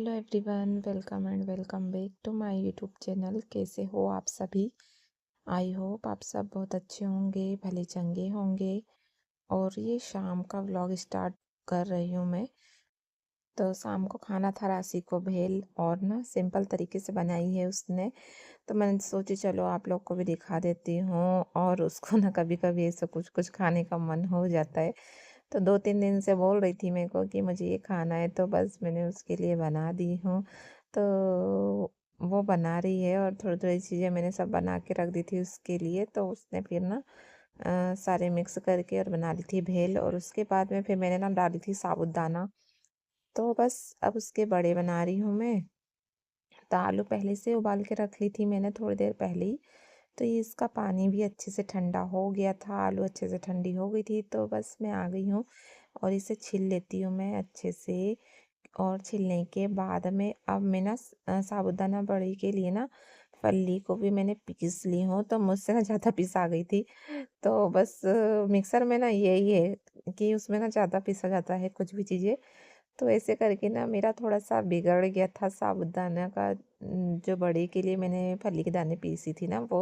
Hello everyone, welcome and welcome back to my YouTube channel. कैसे हो आप सभी? आई होप आप सब बहुत अच्छे होंगे, भले चंगे होंगे। और ये शाम का व्लॉग स्टार्ट कर रही हूँ मैं। तो शाम को खाना था राशि को भेल, और ना सिंपल तरीके से बनाई है उसने। तो मैंने सोची चलो आप लोग को भी दिखा देती हूँ। और उसको ना कभी कभी ऐसा कुछ कुछ खाने का मन हो जाता है। तो 2-3 दिन से बोल रही थी मेरे को कि मुझे ये खाना है, तो बस मैंने उसके लिए बना दी हूँ। तो वो बना रही है, और थोड़ी थोड़ी चीज़ें मैंने सब बना के रख दी थी उसके लिए। तो उसने फिर ना सारे मिक्स करके और बना ली थी भेल। और उसके बाद में फिर मैंने ना डाली थी साबूदाना। तो बस अब उसके बड़े बना रही हूँ मैं। तो आलू पहले से उबाल के रख ली थी मैंने थोड़ी देर पहले ही। तो ये इसका पानी भी अच्छे से ठंडा हो गया था, आलू अच्छे से ठंडी हो गई थी। तो बस मैं आ गई हूँ और इसे छील लेती हूँ मैं अच्छे से। और छीलने के बाद में अब मैं ना साबूदाना बड़ी के लिए ना फली को भी मैंने पीस ली हूँ। तो मुझसे ना ज़्यादा पीस आ गई थी। तो बस मिक्सर में ना यही है कि उसमें ना ज़्यादा पीसा जाता है कुछ भी चीज़ें। तो ऐसे करके ना मेरा थोड़ा-सा बिगड़ गया था साबूदाना का। जो बड़ी के लिए मैंने फली के दाने पीसी थी ना वो।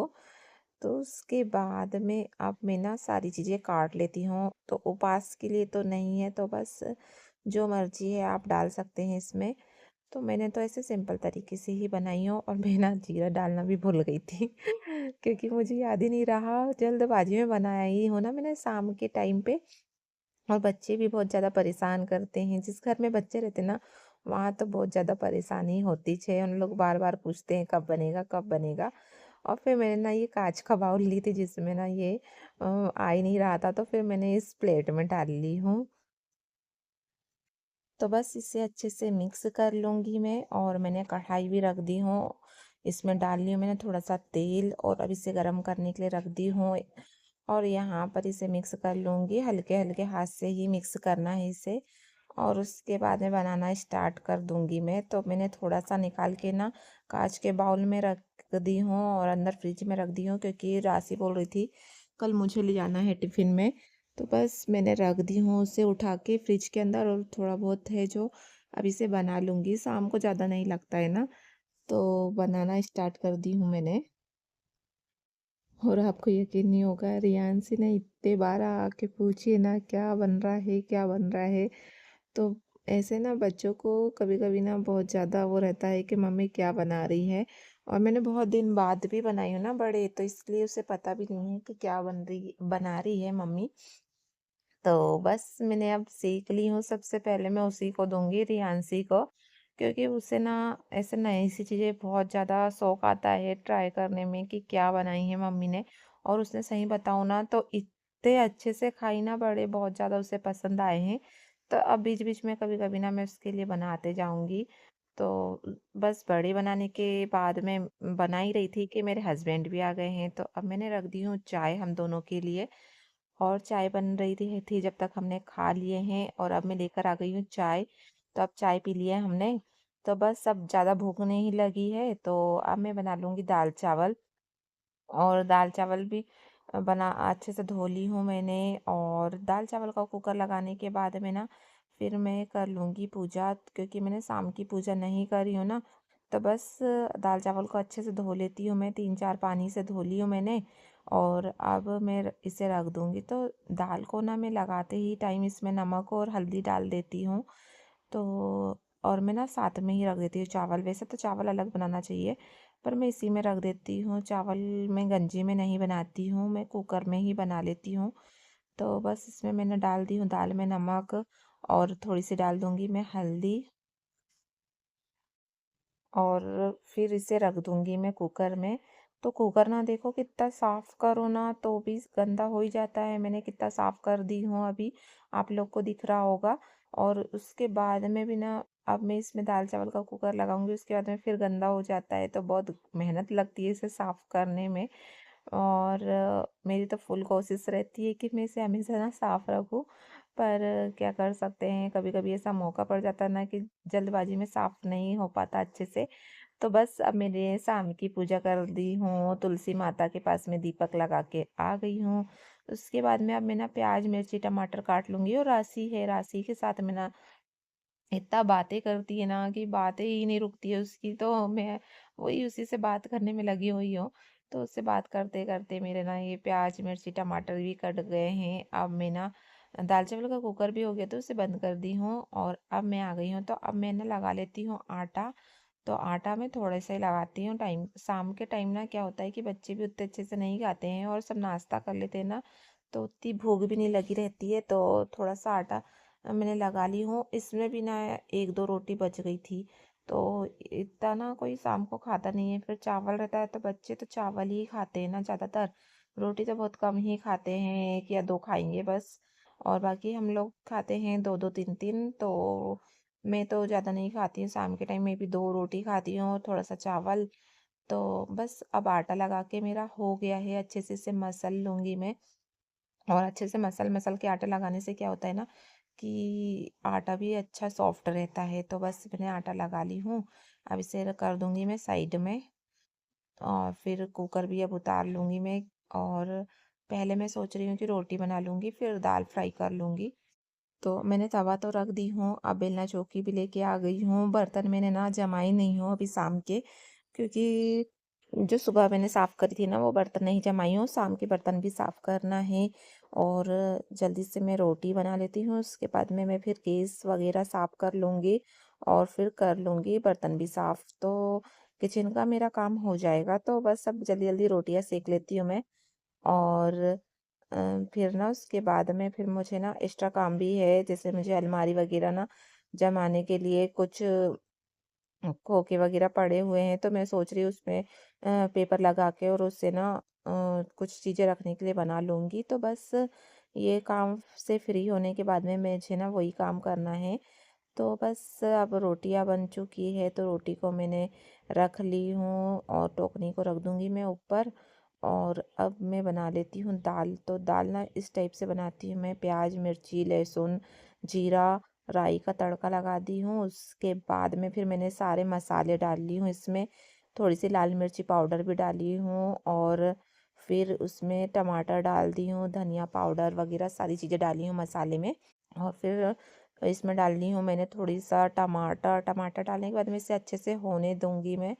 तो उसके बाद में अब मैं ना सारी चीज़ें काट लेती हूँ। तो उपवास के लिए तो नहीं है, तो बस जो मर्ज़ी है आप डाल सकते हैं इसमें। तो मैंने तो ऐसे सिंपल तरीके से ही बनाई हूँ, और मैं ना जीरा डालना भी भूल गई थी क्योंकि मुझे याद ही नहीं रहा, जल्दबाजी में बनाया ही हूँ ना मैंने शाम के टाइम पे। और बच्चे भी बहुत ज़्यादा परेशान करते हैं। जिस घर में बच्चे रहते हैं ना, वहाँ तो बहुत ज़्यादा परेशानी होती है। उन लोग बार बार पूछते हैं कब बनेगा कब बनेगा। और फिर मैंने ना ये कांच का बाउल ली थी जिसमें ना ये आ ही नहीं रहा था, तो फिर मैंने इस प्लेट में डाल ली हूँ। तो बस इसे अच्छे से मिक्स कर लूँगी मैं। और मैंने कढ़ाई भी रख दी हूँ, इसमें डाल ली हूँ मैंने थोड़ा सा तेल, और अब इसे गर्म करने के लिए रख दी हूँ। और यहाँ पर इसे मिक्स कर लूँगी, हल्के हल्के हाथ से ही मिक्स करना है इसे। और उसके बाद में बनाना स्टार्ट कर दूँगी मैं। तो मैंने थोड़ा सा निकाल के ना कांच के बाउल में रख दी हूँ, और अंदर फ्रिज में रख दी हूँ, क्योंकि राशि बोल रही थी कल मुझे ले जाना है टिफ़िन में। तो बस मैंने रख दी हूँ उसे उठा के फ्रिज के अंदर। और थोड़ा बहुत है जो अब इसे बना लूँगी, शाम को ज़्यादा नहीं लगता है ना। तो बनाना स्टार्ट कर दी हूँ मैंने। और आपको यकीन नहीं होगा, रियांशी ने इतने बार आके पूछी ना क्या बन रहा है क्या बन रहा है। तो ऐसे ना बच्चों को कभी कभी ना बहुत ज़्यादा वो रहता है कि मम्मी क्या बना रही है। और मैंने बहुत दिन बाद भी बनाई हूँ ना बड़े, तो इसलिए उसे पता भी नहीं है कि क्या बना रही है मम्मी। तो बस मैंने अब सीख ली हूँ। सबसे पहले मैं उसी को दूंगी, रियांशी को, क्योंकि उसे ना ऐसे नई सी चीज़ें बहुत ज़्यादा शौक आता है ट्राई करने में कि क्या बनाई है मम्मी ने। और उसने सही बताऊँ ना तो इतने अच्छे से खाई ना, बड़े बहुत ज़्यादा उसे पसंद आए हैं। तो अब बीच बीच में कभी कभी ना मैं उसके लिए बनाते जाऊंगी। तो बस बड़े बनाने के बाद में बना ही रही थी कि मेरे हस्बैंड भी आ गए हैं। तो अब मैंने रख दी हूँ चाय हम दोनों के लिए। और चाय बन रही थी जब तक हमने खा लिए हैं, और अब मैं लेकर आ गई हूँ चाय। तो अब चाय पी लिया है हमने। तो बस अब ज़्यादा भूख नहीं लगी है, तो अब मैं बना लूँगी दाल चावल। और दाल चावल भी बना अच्छे से धो ली हूँ मैंने। और दाल चावल का कुकर लगाने के बाद में ना फिर मैं कर लूँगी पूजा, क्योंकि मैंने शाम की पूजा नहीं करी हूँ ना। तो बस दाल चावल को अच्छे से धो लेती हूँ मैं, 3-4 पानी से धो ली हूँ मैंने। और अब मैं इसे रख दूँगी। तो दाल को ना मैं लगाते ही टाइम इसमें नमक और हल्दी डाल देती हूँ। तो और मैं ना साथ में ही रख देती हूँ चावल। वैसे तो चावल अलग बनाना चाहिए, पर मैं इसी में रख देती हूँ चावल। मैं गंजी में नहीं बनाती हूँ, मैं कुकर में ही बना लेती हूँ। तो बस इसमें मैंने डाल दी हूँ दाल में नमक, और थोड़ी सी डाल दूँगी मैं हल्दी। और फिर इसे रख दूँगी मैं कुकर में। तो कुकर ना देखो कितना साफ़ करो ना तो भी गंदा हो ही जाता है। मैंने कितना साफ़ कर दी हूँ अभी, आप लोग को दिख रहा होगा। और उसके बाद में भी ना अब मैं इसमें दाल चावल का कुकर लगाऊंगी, उसके बाद में फिर गंदा हो जाता है, तो बहुत मेहनत लगती है इसे साफ़ करने में। और मेरी तो फुल कोशिश रहती है कि मैं इसे हमेशा ना साफ़ रखूँ। पर क्या कर सकते हैं, कभी कभी ऐसा मौका पड़ जाता है ना कि जल्दबाजी में साफ़ नहीं हो पाता अच्छे से। तो बस अब मैंने शाम की पूजा कर दी हूँ, तुलसी माता के पास में दीपक लगा के आ गई हूँ। उसके बाद में अब मैं ना प्याज मिर्ची टमाटर काट लूँगी, और राशि है, राशि के साथ में ना इतना बातें करती है ना कि बातें ही नहीं रुकती है उसकी, तो मैं वही उसी से बात करने में लगी हुई हूँ। तो उससे बात करते करते मेरे ना ये प्याज मिर्ची टमाटर भी कट गए हैं। अब मैं ना दाल चावल का कुकर भी हो गया तो उसे बंद कर दी हूँ, और अब मैं आ गई हूँ। तो अब मैं ना लगा लेती हूँ आटा। तो आटा मैं थोड़ा सा ही लगाती हूँ। टाइम शाम के टाइम ना क्या होता है कि बच्चे भी उतने अच्छे से नहीं खाते हैं और सब नाश्ता कर लेते हैं ना, तो उतनी भूख भी नहीं लगी रहती है। तो थोड़ा सा आटा मैंने लगा ली हूँ। इसमें भी ना एक दो रोटी बच गई थी। तो इतना ना कोई शाम को खाता नहीं है, फिर चावल रहता है तो बच्चे तो चावल ही खाते हैं ना ज़्यादातर। रोटी तो बहुत कम ही खाते हैं, एक या दो खाएंगे बस। और बाकी हम लोग खाते हैं दो दो तीन तीन। तो मैं तो ज़्यादा नहीं खाती हूँ, शाम के टाइम में भी दो रोटी खाती हूँ और थोड़ा सा चावल। तो बस अब आटा लगा के मेरा हो गया है, अच्छे से इसे मसल लूँगी मैं। और अच्छे से मसल मसल के आटा लगाने से क्या होता है ना कि आटा भी अच्छा सॉफ्ट रहता है। तो बस मैंने आटा लगा ली हूँ। अब इसे कर दूंगी मैं साइड में, और फिर कुकर भी अब उतार लूंगी मैं। और पहले मैं सोच रही हूँ कि रोटी बना लूंगी, फिर दाल फ्राई कर लूंगी। तो मैंने तवा तो रख दी हूँ, अब बेलना चौकी भी लेके आ गई हूँ। बर्तन मैंने ना जमाई नहीं हूँ अभी शाम के, क्योंकि जो सुबह मैंने साफ करी थी ना वो बर्तन नहीं जमाई हूँ, शाम के बर्तन भी साफ करना है। और जल्दी से मैं रोटी बना लेती हूँ, उसके बाद में मैं फिर गैस वगैरह साफ कर लूँगी और फिर कर लूँगी बर्तन भी साफ। तो किचन का मेरा काम हो जाएगा। तो बस अब जल्दी जल्दी रोटियाँ सेक लेती हूँ मैं। और फिर ना उसके बाद में फिर मुझे ना एक्स्ट्रा काम भी है, जैसे मुझे अलमारी वगैरह ना जमाने के लिए कुछ खोखे वगैरह पड़े हुए हैं। तो मैं सोच रही हूँ उसमें पेपर लगा के और उससे ना कुछ चीज़ें रखने के लिए बना लूँगी। तो बस ये काम से फ्री होने के बाद में मुझे ना वही काम करना है। तो बस अब रोटियां बन चुकी है, तो रोटी को मैंने रख ली हूँ और टोकनी को रख दूँगी मैं ऊपर। और अब मैं बना लेती हूँ दाल। तो दाल ना इस टाइप से बनाती हूँ मैं, प्याज मिर्ची लहसुन जीरा राई का तड़का लगा दी हूँ। उसके बाद में फिर मैंने सारे मसाले डाल ली हूँ इसमें, थोड़ी सी लाल मिर्ची पाउडर भी डाली हूँ। और फिर उसमें टमाटर डाल दी हूँ, धनिया पाउडर वगैरह सारी चीज़ें डाली हूँ मसाले में। और फिर इसमें डालनी हूँ मैंने थोड़ी सा टमाटर। टमाटर डालने के बाद में इसे अच्छे से होने दूंगी मैं।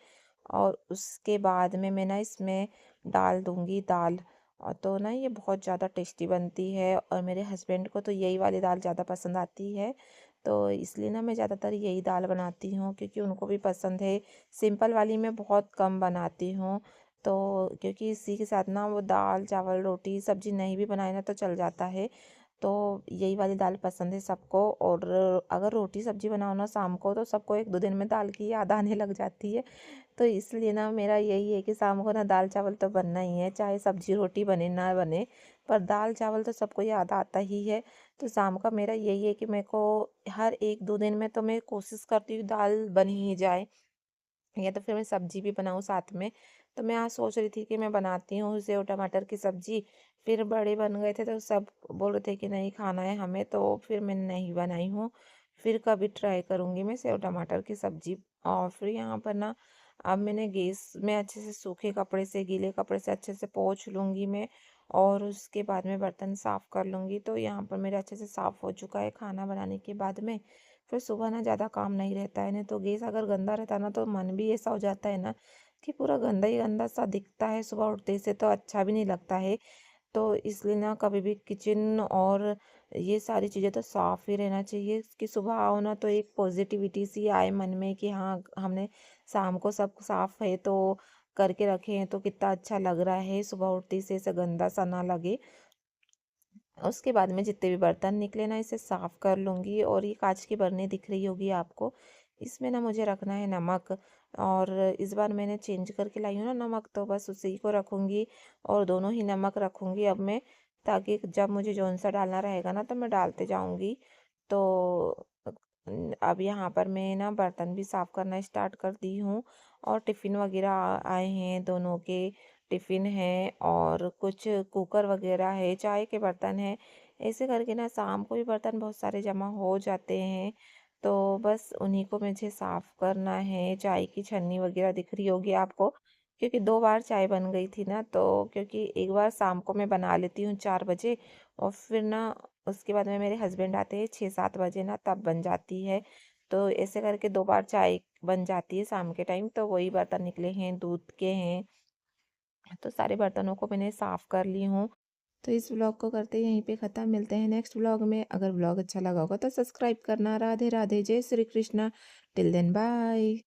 और उसके बाद में मैं ना इसमें डाल दूंगी दाल। और तो ना ये बहुत ज़्यादा टेस्टी बनती है, और मेरे हस्बैंड को तो यही वाली दाल ज़्यादा पसंद आती है। तो इसलिए ना मैं ज़्यादातर यही दाल बनाती हूँ, क्योंकि उनको भी पसंद है। सिंपल वाली मैं बहुत कम बनाती हूँ। तो क्योंकि इसी के साथ ना वो दाल चावल रोटी सब्जी नहीं भी बनाए ना तो चल जाता है। तो यही वाली दाल पसंद है सबको। और अगर रोटी सब्जी बनाओ ना शाम को तो सबको एक दो दिन में दाल की याद आने लग जाती है। तो इसलिए ना मेरा यही है कि शाम को ना दाल चावल तो बनना ही है, चाहे सब्जी रोटी बने ना बने, पर दाल चावल तो सबको याद आता ही है। तो शाम का मेरा यही है कि मेरे को हर एक दो दिन में तो मैं कोशिश करती हूँ दाल बन ही जाए, या तो फिर मैं सब्जी भी बनाऊँ साथ में। तो मैं आज सोच रही थी कि मैं बनाती हूँ सेव टमाटर की सब्जी। फिर बड़े बन गए थे तो सब बोल रहे थे कि नहीं खाना है हमें, तो फिर मैंने नहीं बनाई हूँ। फिर कभी ट्राई करूँगी मैं सेव टमाटर की सब्जी। और फिर यहाँ पर ना अब मैंने गैस में अच्छे से सूखे कपड़े से गीले कपड़े से अच्छे से पोंछ लूँगी मैं। और उसके बाद में बर्तन साफ़ कर लूँगी। तो यहाँ पर मेरा अच्छे से साफ़ हो चुका है खाना बनाने के बाद में। फिर सुबह ना ज़्यादा काम नहीं रहता है, नहीं तो गैस अगर गंदा रहता है ना तो मन भी ऐसा हो जाता है ना कि पूरा गंदा ही गंदा सा दिखता है, सुबह उठते से तो अच्छा भी नहीं लगता है। तो इसलिए ना कभी भी किचन और ये सारी चीज़ें तो साफ़ ही रहना चाहिए, कि सुबह आओ ना तो एक पॉजिटिविटी सी आए मन में कि हाँ हमने शाम को सब साफ़ है तो करके रखे हैं तो कितना अच्छा लग रहा है, सुबह उठते से ऐसा गंदा सा ना लगे। उसके बाद में जितने भी बर्तन निकले ना इसे साफ कर लूँगी। और ये कांच की बरनी दिख रही होगी आपको, इसमें ना मुझे रखना है नमक। और इस बार मैंने चेंज करके लाई हूँ ना नमक, तो बस उसी को रखूँगी और दोनों ही नमक रखूँगी अब मैं, ताकि जब मुझे जौन सा डालना रहेगा ना तो मैं डालते जाऊँगी। तो अब यहाँ पर मैं ना बर्तन भी साफ करना स्टार्ट कर दी हूँ। और टिफ़िन वगैरह आए हैं, दोनों के टिफ़िन है और कुछ कुकर वगैरह है, चाय के बर्तन है। ऐसे करके ना शाम को भी बर्तन बहुत सारे जमा हो जाते हैं। तो बस उन्हीं को मुझे साफ़ करना है। चाय की छन्नी वगैरह दिख रही होगी आपको, क्योंकि दो बार चाय बन गई थी ना, तो क्योंकि एक बार शाम को मैं बना लेती हूँ 4 बजे, और फिर ना उसके बाद में मेरे हस्बैंड आते हैं 6-7 बजे ना, तब बन जाती है। तो ऐसे करके 2 बार चाय बन जाती है शाम के टाइम, तो वही बर्तन निकले हैं, दूध के हैं। तो सारे बर्तनों को मैंने साफ़ कर ली हूँ। तो इस व्लॉग को करते यहीं पे ख़त्म, मिलते हैं नेक्स्ट व्लॉग में। अगर व्लॉग अच्छा लगा होगा तो सब्सक्राइब करना। राधे राधे, जय Shri Krishna. Till then bye.